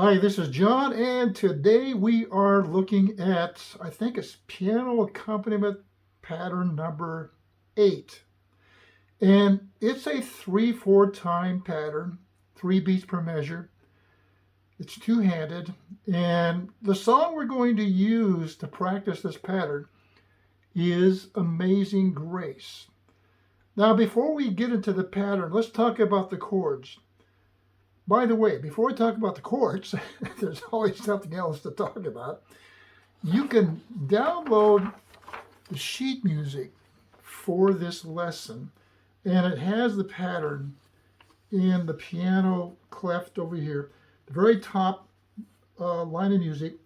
Hi, this is John, and today we are looking at, I think it's Piano Accompaniment Pattern number 8. And it's a 3/4 time pattern, 3 beats per measure. It's two-handed, and the song we're going to use to practice this pattern is Amazing Grace. Now, before we get into the pattern, let's talk about the chords. By the way, before we talk about the chords, there's always something else to talk about. You can download the sheet music for this lesson, and it has the pattern in the piano clef over here. The very top line of music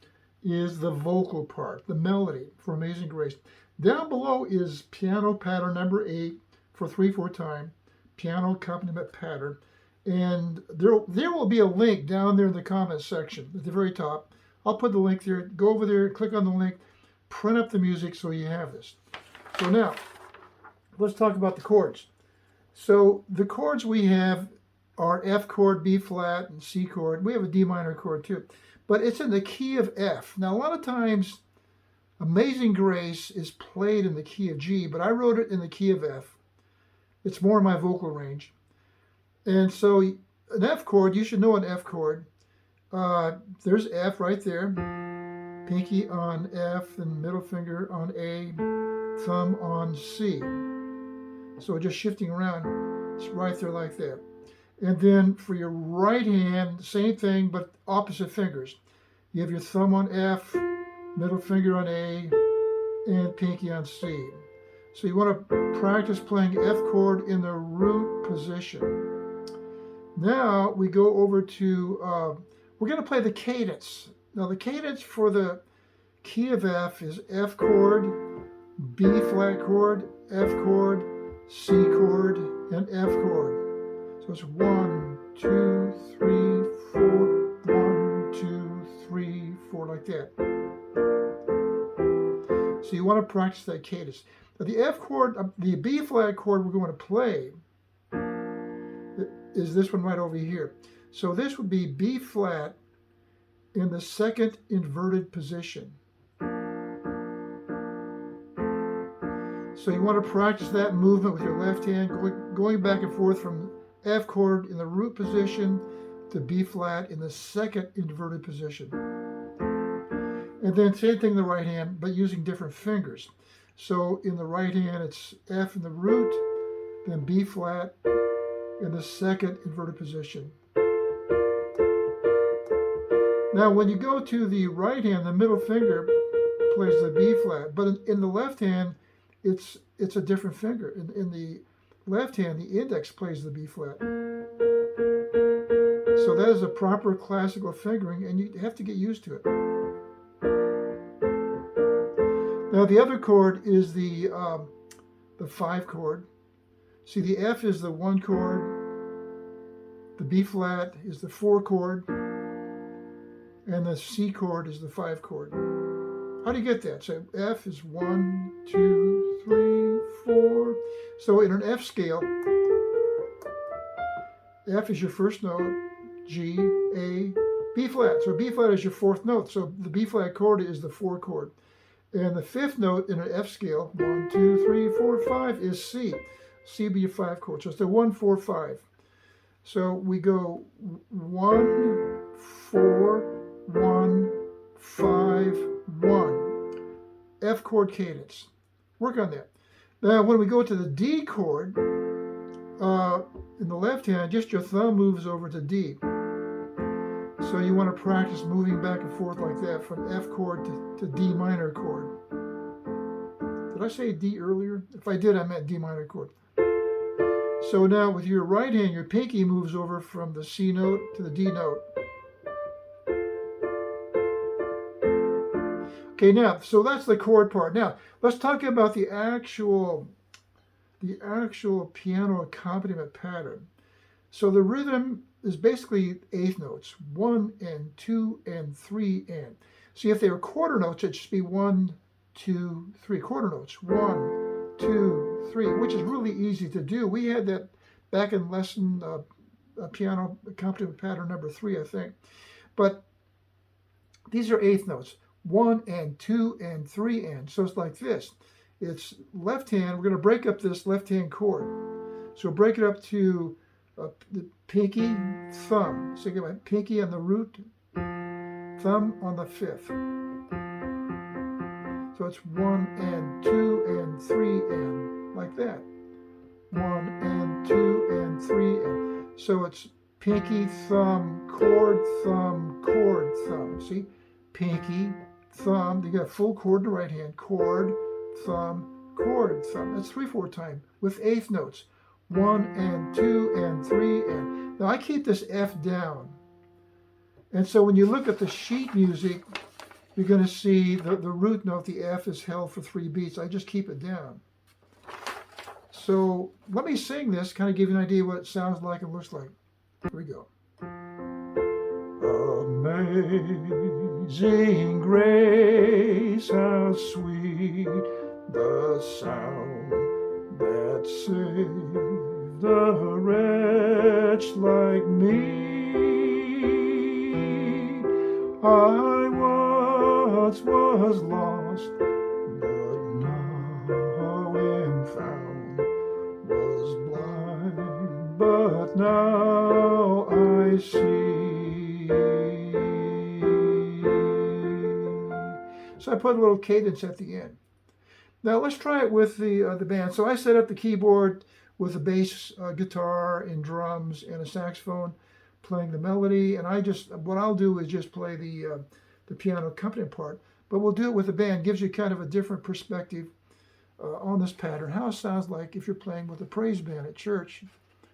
is the vocal part, the melody for Amazing Grace. Down below is piano pattern number 8 for 3/4 time, piano accompaniment pattern. And there will be a link down there in the comments section at the very top. I'll put the link there. Go over there, click on the link, print up the music so you have this. So now, let's talk about the chords. So the chords we have are F chord, B flat, and C chord. We have a D minor chord too, but it's in the key of F. Now, a lot of times, Amazing Grace is played in the key of G, but I wrote it in the key of F. It's more in my vocal range. And so an F chord, you should know an F chord. There's F right there. Pinky on F, and middle finger on A, thumb on C. So just shifting around, it's right there like that. And then for your right hand, same thing, but opposite fingers. You have your thumb on F, middle finger on A, and pinky on C. So you want to practice playing F chord in the root position. Now we go over to, we're going to play the cadence. Now the cadence for the key of F is F chord, B flat chord, F chord, C chord, and F chord. So it's 1, 2, 3, 4, 1, 2, 3, 4, like that. So you want to practice that cadence. Now the F chord, the B flat chord we're going to play is this one right over here. So this would be B flat in the second inverted position. So you want to practice that movement with your left hand, going back and forth from F chord in the root position to B flat in the second inverted position. And then same thing in the right hand, but using different fingers. So in the right hand, it's F in the root, then B flat in the second inverted position. Now when you go to the right hand, the middle finger plays the B flat, but in the left hand, it's a different finger. In the left hand, the index plays the B flat. So that is a proper classical fingering, and you have to get used to it. Now the other chord is the 5 chord. See, the F is the 1 chord, the B flat is the 4 chord, and the C chord is the 5 chord. How do you get that? So F is 1, 2, 3, 4. So in an F scale, F is your first note, G, A, B flat. So B flat is your 4th note. So the B flat chord is the 4 chord. And the 5th note in an F scale, 1, 2, 3, 4, 5, is C. C be your 5 chord. So it's the 1, 4, 5. So we go 1, 4, 1, 5, 1. F chord cadence. Work on that. Now when we go to the D chord, in the left hand, just your thumb moves over to D. So you want to practice moving back and forth like that from F chord to D minor chord. Did I say D earlier? If I did, I meant D minor chord. So now with your right hand, your pinky moves over from the C note to the D note. Okay, now, so that's the chord part. Now, let's talk about the actual piano accompaniment pattern. So the rhythm is basically 8th notes, 1 and 2 and 3 and. See, if they were quarter notes, it should be 1, 2, 3 quarter notes. 1, 2, 3, which is really easy to do. We had that back in lesson piano accompaniment pattern number 3, I think. But these are eighth notes. 1 and 2 and 3 and. So it's like this. It's left hand. We're going to break up this left hand chord. So break it up to the pinky, thumb. So you get my pinky on the root, thumb on the fifth. So it's 1 and 2 and 3 and, like that. 1 and 2 and 3 and. So it's pinky, thumb, chord, thumb, chord, thumb. See? Pinky, thumb. You got a full chord in the right hand. Chord, thumb, chord, thumb. That's 3/4 time with eighth notes. 1 and 2 and 3 and. Now I keep this F down. And so when you look at the sheet music, you're going to see the root note, the F, is held for 3 beats. I just keep it down. So let me sing this, kind of give you an idea what it sounds like and looks like. Here we go. Amazing grace, how sweet the sound that saved a wretch like me. I once was lost, but now am found, was blind, but now I see. So I put a little cadence at the end. Now let's try it with the band. So I set up the keyboard with a bass guitar and drums and a saxophone playing the melody, and what I'll do is just play the piano accompaniment part, but we'll do it with the band. Gives you kind of a different perspective on this pattern, how it sounds like if you're playing with a praise band at church,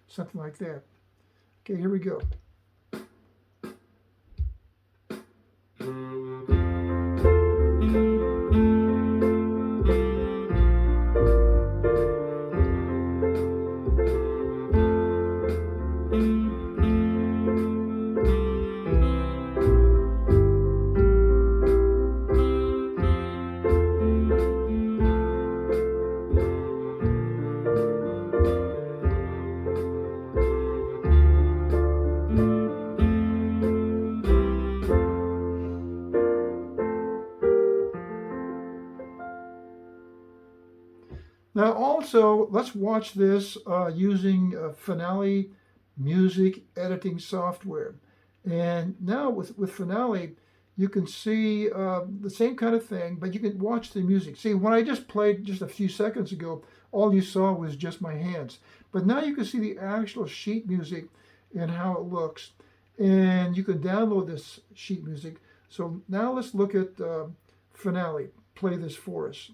something like that. Okay, here we go. Now also, let's watch this using Finale music editing software. And now with Finale, you can see the same kind of thing, but you can watch the music. See, when I just played just a few seconds ago, all you saw was just my hands. But now you can see the actual sheet music and how it looks. And you can download this sheet music. So now let's look at Finale. Play this for us.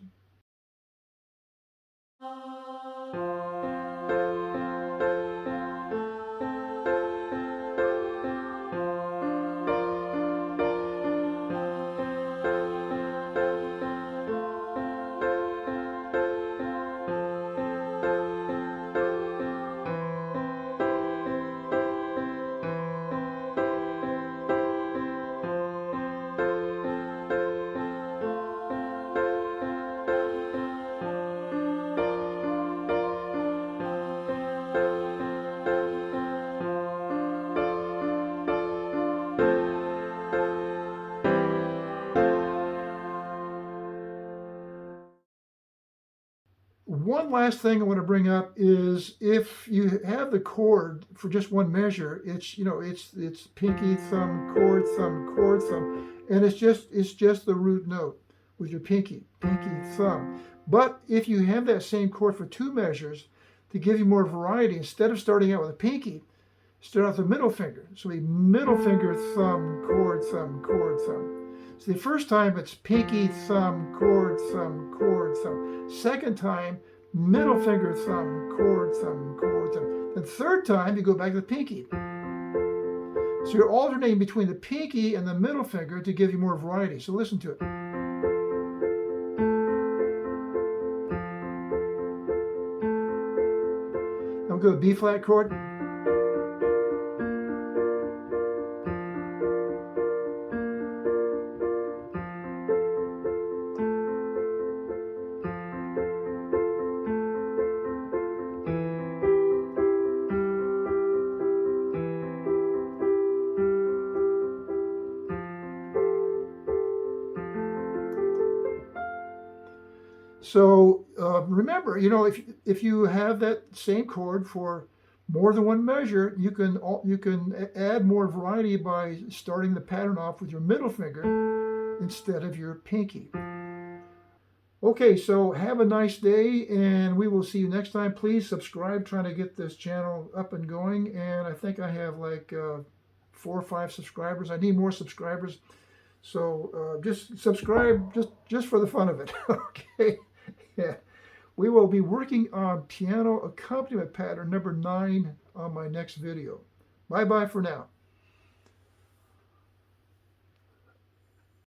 One last thing I want to bring up is if you have the chord for just one measure, it's pinky, thumb, chord, thumb, and it's just the root note with your pinky, thumb. But if you have that same chord for 2 measures, to give you more variety, instead of starting out with a pinky, start out with the middle finger. So a middle finger, thumb, chord, thumb, chord, thumb. So the first time it's pinky, thumb, chord, thumb, chord, thumb. Second time, middle finger, thumb, chord, thumb, chord, thumb. The third time, you go back to the pinky. So you're alternating between the pinky and the middle finger to give you more variety. So listen to it. Now we'll go to B flat chord. So remember, if you have that same chord for more than one measure, you can add more variety by starting the pattern off with your middle finger instead of your pinky. Okay, so have a nice day, and we will see you next time. Please subscribe, trying to get this channel up and going. And I think I have like 4 or 5 subscribers. I need more subscribers. So just subscribe just for the fun of it. Okay. Yeah. We will be working on piano accompaniment pattern number 9 on my next video. Bye bye for now.